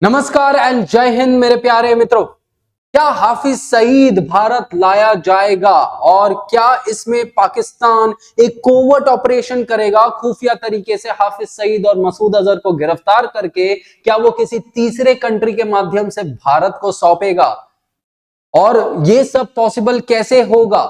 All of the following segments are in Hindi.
नमस्कार एंड जय हिंद मेरे प्यारे मित्रों। क्या हाफिज सईद भारत लाया जाएगा और क्या इसमें पाकिस्तान एक कोवर्ट ऑपरेशन करेगा खुफिया तरीके से हाफिज सईद और मसूद अजहर को गिरफ्तार करके? क्या वो किसी तीसरे कंट्री के माध्यम से भारत को सौंपेगा? और ये सब पॉसिबल कैसे होगा?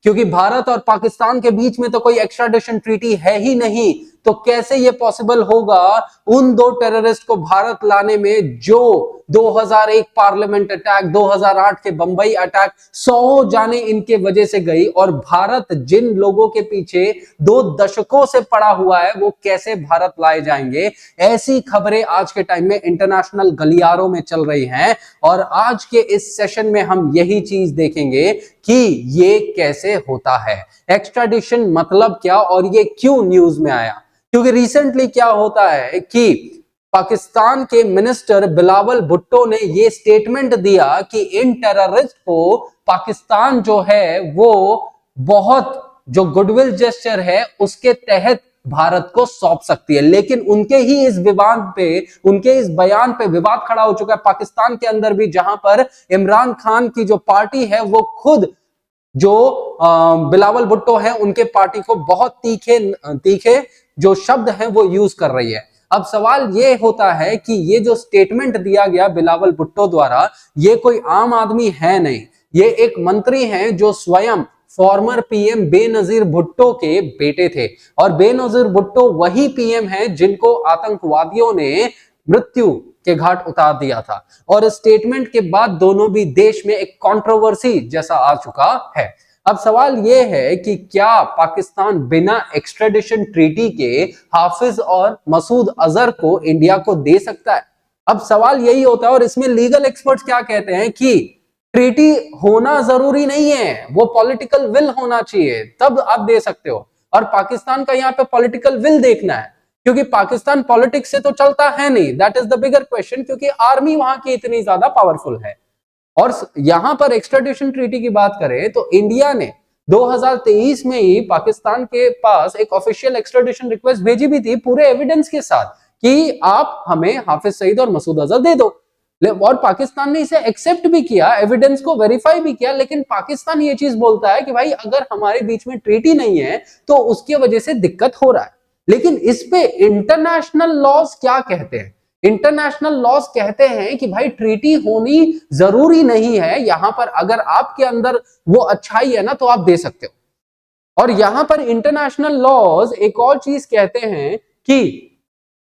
क्योंकि भारत और पाकिस्तान के बीच में तो कोई एक्स्ट्राडिशन ट्रीटी है ही नहीं, तो कैसे ये पॉसिबल होगा उन दो टेररिस्ट को भारत लाने में जो 2001 पार्लियामेंट अटैक, 2008 के बंबई अटैक, 100 जाने इनके वजह से गई, और भारत जिन लोगों के पीछे 2 दशकों से पड़ा हुआ है वो कैसे भारत लाए जाएंगे? ऐसी खबरें आज के टाइम में इंटरनेशनल गलियारों में चल रही हैं और आज के इस सेशन में हम यही चीज देखेंगे कि ये कैसे होता है, एक्स्ट्राडिशन मतलब क्या और ये क्यों न्यूज में आया। क्योंकि रिसेंटली क्या होता है कि पाकिस्तान के मिनिस्टर बिलावल भुट्टो ने ये स्टेटमेंट दिया कि इन टेररिस्ट को पाकिस्तान जो है वो बहुत जो गुडविल जेस्चर है उसके तहत भारत को सौंप सकती है। लेकिन उनके ही इस विवाद पे, उनके इस बयान पे विवाद खड़ा हो चुका है पाकिस्तान के अंदर भी, जहां पर इमरान खान की जो पार्टी है वो खुद जो बिलावल भुट्टो है उनके पार्टी को बहुत तीखे तीखे जो शब्द हैं वो यूज कर रही है। अब सवाल ये होता है कि ये जो स्टेटमेंट दिया गया बिलावल भुट्टो द्वारा, ये कोई आम आदमी है नहीं, ये एक मंत्री हैं जो स्वयं फॉर्मर पीएम बेनजीर भुट्टो के बेटे थे। और बेनजीर भुट्टो वही पीएम हैं जिनको आतंकवादियों ने मृत्यु के घाट उतार दिया था। और स्टेटमेंट के बाद दोनों भी देश में एक कंट्रोवर्सी जैसा आ चुका है। अब सवाल यह है कि क्या पाकिस्तान बिना एक्स्ट्रेडिशन ट्रीटी के हाफिज और मसूद अजहर को इंडिया को दे सकता है? अब सवाल यही होता है, और इसमें लीगल एक्सपर्ट्स क्या कहते हैं कि ट्रीटी होना जरूरी नहीं है, वो पॉलिटिकल विल होना चाहिए, तब आप दे सकते हो। और पाकिस्तान का यहाँ पे पॉलिटिकल विल देखना है, क्योंकि पाकिस्तान पॉलिटिक्स से तो चलता है नहीं, that is the bigger question, क्योंकि आर्मी वहां की इतनी ज्यादा पावरफुल है। और यहां पर एक्स्ट्राडिशन ट्रीटी की बात करें तो इंडिया ने 2023 में ही पाकिस्तान के पास एक ऑफिशियल एक्स्ट्राडिशन रिक्वेस्ट भेजी भी थी पूरे एविडेंस के साथ कि आप हमें हाफिज सईद और मसूद अजहर दे दो। और पाकिस्तान ने इसे एक्सेप्ट भी किया, एविडेंस को वेरीफाई भी किया। लेकिन पाकिस्तान ये चीज बोलता है कि भाई अगर हमारे बीच में ट्रीटी नहीं है तो उसकी वजह से दिक्कत हो रहा है। लेकिन इस पे इंटरनेशनल लॉज क्या कहते हैं? इंटरनेशनल लॉज कहते हैं कि भाई ट्रीटी होनी जरूरी नहीं है, यहां पर अगर आपके अंदर वो अच्छाई है ना तो आप दे सकते हो। और यहां पर इंटरनेशनल लॉज एक और चीज कहते हैं कि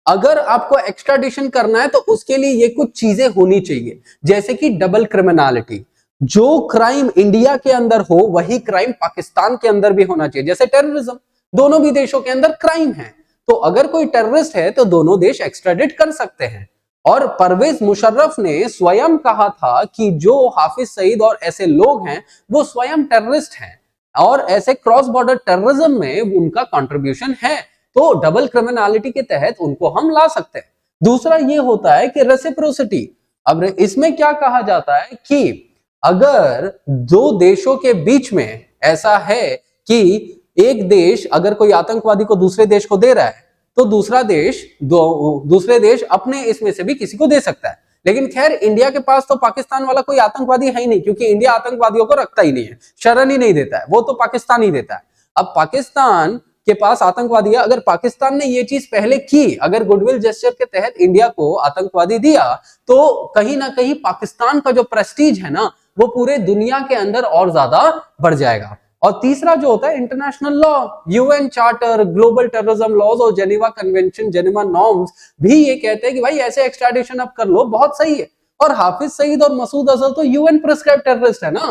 अगर आपको एक्स्ट्राडिशन करना है तो उसके लिए ये कुछ चीजें होनी चाहिए, जैसे कि डबल क्रिमिनलिटी। जो क्राइम इंडिया के अंदर हो वही क्राइम पाकिस्तान के अंदर भी होना चाहिए, जैसे टेररिज्म दोनों भी देशों के अंदर क्राइम है। तो अगर कोई टेररिस्ट है तो दोनों देश एक्स्ट्राडिट कर सकते हैं। और परवेज मुशर्रफ ने स्वयं कहा था कि जो हाफिज सईद और ऐसे लोग हैं वो स्वयं टेररिस्ट हैं और ऐसे क्रॉस बॉर्डर टेररिज्म में उनका कंट्रीब्यूशन है, तो डबल क्रिमिनलिटी के तहत उनको हम ला सकते हैं। दूसरा ये होता है कि रेसिप्रोसिटी। अब इसमें क्या कहा जाता है कि अगर दो देशों के बीच में ऐसा है कि एक देश अगर कोई आतंकवादी को दूसरे देश को दे रहा है तो दूसरे देश अपने इसमें से भी किसी को दे सकता है। लेकिन खैर इंडिया के पास तो पाकिस्तान वाला कोई आतंकवादी है ही नहीं, क्योंकि इंडिया आतंकवादियों को रखता ही नहीं है, शरण ही नहीं देता है, वो तो पाकिस्तान ही देता है। अब पाकिस्तान के पास आतंकवादी है, अगर पाकिस्तान ने ये चीज पहले की, अगर गुडविल जेस्चर के तहत इंडिया को आतंकवादी दिया, तो कहीं ना कहीं पाकिस्तान का जो प्रेस्टीज है ना वो पूरे दुनिया के अंदर और ज्यादा बढ़ जाएगा। और तीसरा जो होता है international law, UN charter, global terrorism laws और जेनेवा कन्वेंशन, जेनेवा नॉर्म्स भी ये कहते हैं कि भाई ऐसे एक्स्ट्राडिशन अब कर लो, बहुत सही है। और हाफिज सईद और मसूद अजहर तो यूएन प्रिस्क्राइब टेररिस्ट है ना,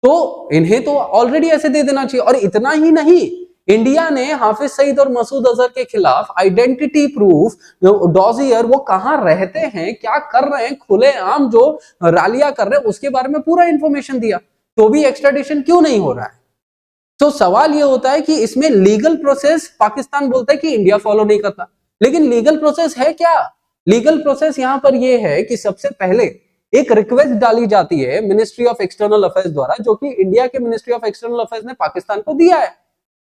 तो इन्हें तो ऑलरेडी ऐसे दे देना चाहिए। और इतना ही नहीं, इंडिया ने हाफिज सईद और मसूद अजहर के खिलाफ आइडेंटिटी प्रूफ डॉजियर, वो कहां रहते हैं, क्या कर रहे हैं, खुलेआम जो रैलियां कर रहे हैं उसके बारे में पूरा इंफॉर्मेशन दिया, तो भी एक्स्ट्राडिशन क्यों नहीं हो रहा है? तो सवाल यह होता है कि इसमें लीगल प्रोसेस पाकिस्तान बोलता है कि इंडिया फॉलो नहीं करता, लेकिन लीगल प्रोसेस है क्या? लीगल प्रोसेस यहां पर यह है कि सबसे पहले एक रिक्वेस्ट डाली जाती है मिनिस्ट्री ऑफ एक्सटर्नल अफेयर्स द्वारा, जो कि इंडिया के मिनिस्ट्री ऑफ एक्सटर्नल अफेयर्स ने पाकिस्तान को दिया है।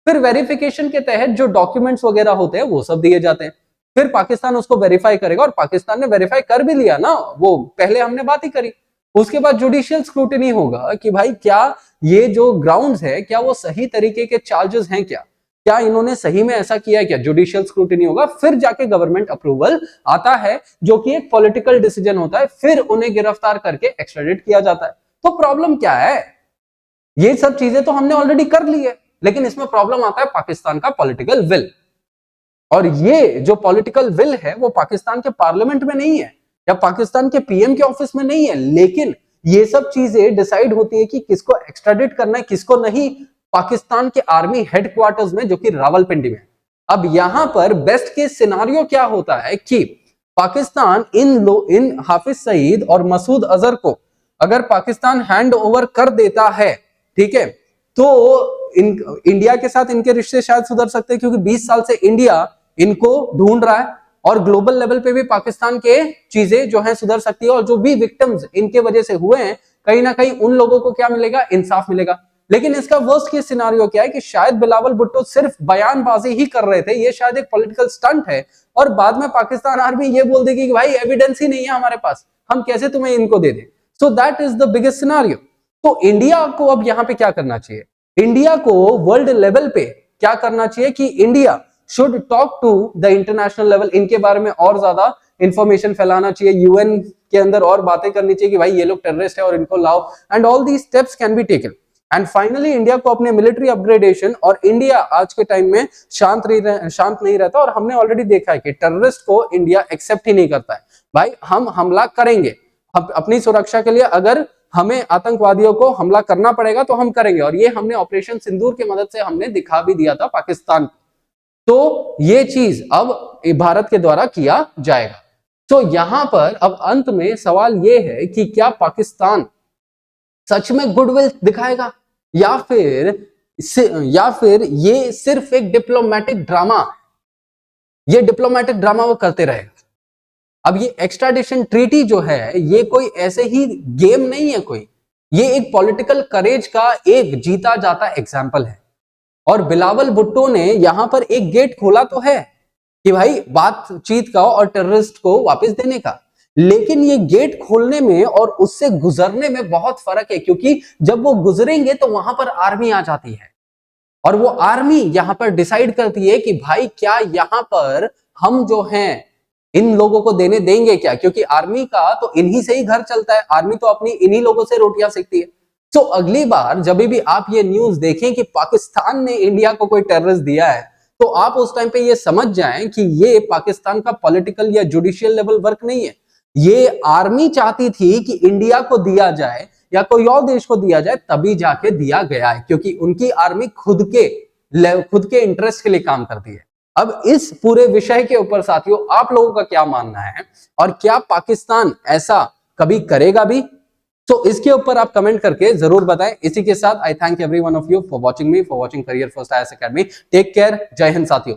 फिर वेरिफिकेशन के तहत जो डॉक्यूमेंट्स वगैरह होते हैं वो सब दिए जाते हैं। फिर पाकिस्तान उसको वेरीफाई करेगा, और पाकिस्तान ने वेरीफाई कर भी लिया ना, वो पहले हमने बात ही करी। उसके बाद जुडिशियल स्क्रूटिनी होगा कि भाई क्या ये जो ग्राउंड्स है क्या वो सही तरीके के चार्जेस हैं, क्या इन्होंने सही में ऐसा किया है क्या, जुडिशियल स्क्रूटिनी होगा, फिर जाके गवर्नमेंट अप्रूवल आता है, जो कि एक पॉलिटिकल डिसीजन होता है, फिर उन्हें गिरफ्तार करके एक्स्ट्राडिट किया जाता है। तो प्रॉब्लम क्या है, ये सब चीजें तो हमने ऑलरेडी कर ली है, लेकिन इसमें प्रॉब्लम आता है पाकिस्तान का पॉलिटिकल विल। और ये जो पॉलिटिकल विल है वो पाकिस्तान के पार्लियामेंट में नहीं है या पाकिस्तान के पीएम के ऑफिस में नहीं है, लेकिन ये सब चीजें डिसाइड होती है कि किसको एक्स्ट्राडिट करना है किसको नहीं, पाकिस्तान के आर्मी हेडक्वार्टर्स में, जो कि रावलपिंडी में। अब यहां पर बेस्ट केस सिनारियो क्या होता है कि पाकिस्तान इन हाफिज सईद और मसूद अजहर को अगर पाकिस्तान हैंड ओवर कर देता है, ठीक है, तो इंडिया के साथ इनके रिश्ते शायद सुधर सकते हैं, क्योंकि 20 साल से इंडिया इनको ढूंढ रहा है, और ग्लोबल लेवल पे भी पाकिस्तान के चीजें जो है सुधर सकती है, और जो भी विक्टिम्स इनके वजह से हुए हैं कहीं ना कहीं उन लोगों को क्या मिलेगा, इंसाफ मिलेगा। लेकिन इसका वर्स्ट केस सिनारियो क्या है कि शायद बिलावल भुट्टो सिर्फ बयानबाजी ही कर रहे थे, ये शायद एक पॉलिटिकल स्टंट है, और बाद में पाकिस्तान आर्मी ये बोल देगी कि भाई एविडेंस ही नहीं है हमारे पास, हम कैसे तुम्हें इनको दे दें। So that is the biggest scenario. तो इंडिया को अब यहां पे क्या करना चाहिए, इंडिया को वर्ल्ड लेवल पे क्या करना चाहिए कि India should talk to the international level, इनके बारे में और ज्यादा इंफॉर्मेशन फैलाना चाहिए, यूएन के अंदर और बातें करनी चाहिए कि भाई ये लोग टेररिस्ट है और इनको लाओ, and all these steps can be taken. And finally India को अपने मिलिट्री अपग्रेडेशन, और इंडिया आज के टाइम में शांत नहीं रहता, और हमने ऑलरेडी देखा है कि टेररिस्ट को इंडिया एक्सेप्ट ही नहीं करता है। भाई हम हमला करेंगे, अपनी सुरक्षा के लिए अगर हमें आतंकवादियों को हमला करना पड़ेगा तो हम करेंगे, और ये हमने ऑपरेशन सिंदूर की मदद से हमने दिखा भी दिया था पाकिस्तान को। तो ये चीज अब भारत के द्वारा किया जाएगा। तो यहां पर अब अंत में सवाल ये है कि क्या पाकिस्तान सच में गुडविल दिखाएगा, या फिर ये सिर्फ एक डिप्लोमेटिक ड्रामा, ये डिप्लोमेटिक ड्रामा वो करते रहेगा। अब ये एक्स्ट्राडिशन ट्रीटी जो है ये कोई ऐसे ही गेम नहीं है कोई, ये एक पॉलिटिकल करेज का एक जीता जाता एग्जाम्पल है। और बिलावल भुट्टो ने यहां पर एक गेट खोला तो है कि भाई बातचीत का और टेररिस्ट को वापस देने का, लेकिन ये गेट खोलने में और उससे गुजरने में बहुत फर्क है, क्योंकि जब वो गुजरेंगे तो वहां पर आर्मी आ जाती है, और वो आर्मी यहां पर डिसाइड करती है कि भाई क्या यहां पर हम जो हैं इन लोगों को देने देंगे क्या, क्योंकि आर्मी का तो इन्हीं से ही घर चलता है, आर्मी तो अपनी इन्हीं लोगों से रोटियां सेकती है। तो अगली बार जब भी आप ये न्यूज देखें कि पाकिस्तान ने इंडिया को कोई टेररिस्ट दिया है, तो आप उस टाइम पे ये समझ जाएं कि ये पाकिस्तान का पॉलिटिकल या जुडिशियल लेवल वर्क नहीं है, ये आर्मी चाहती थी कि इंडिया को दिया जाए या कोई और देश को दिया जाए, तभी जाके दिया गया है, क्योंकि उनकी आर्मी खुद के इंटरेस्ट के लिए काम करती है। अब इस पूरे विषय के ऊपर साथियों आप लोगों का क्या मानना है, और क्या पाकिस्तान ऐसा कभी करेगा भी? तो इसके ऊपर आप कमेंट करके जरूर बताएं। इसी के साथ I thank every one of you for watching me, for watching career first IAS academy. Take care, जय हिंद साथियों।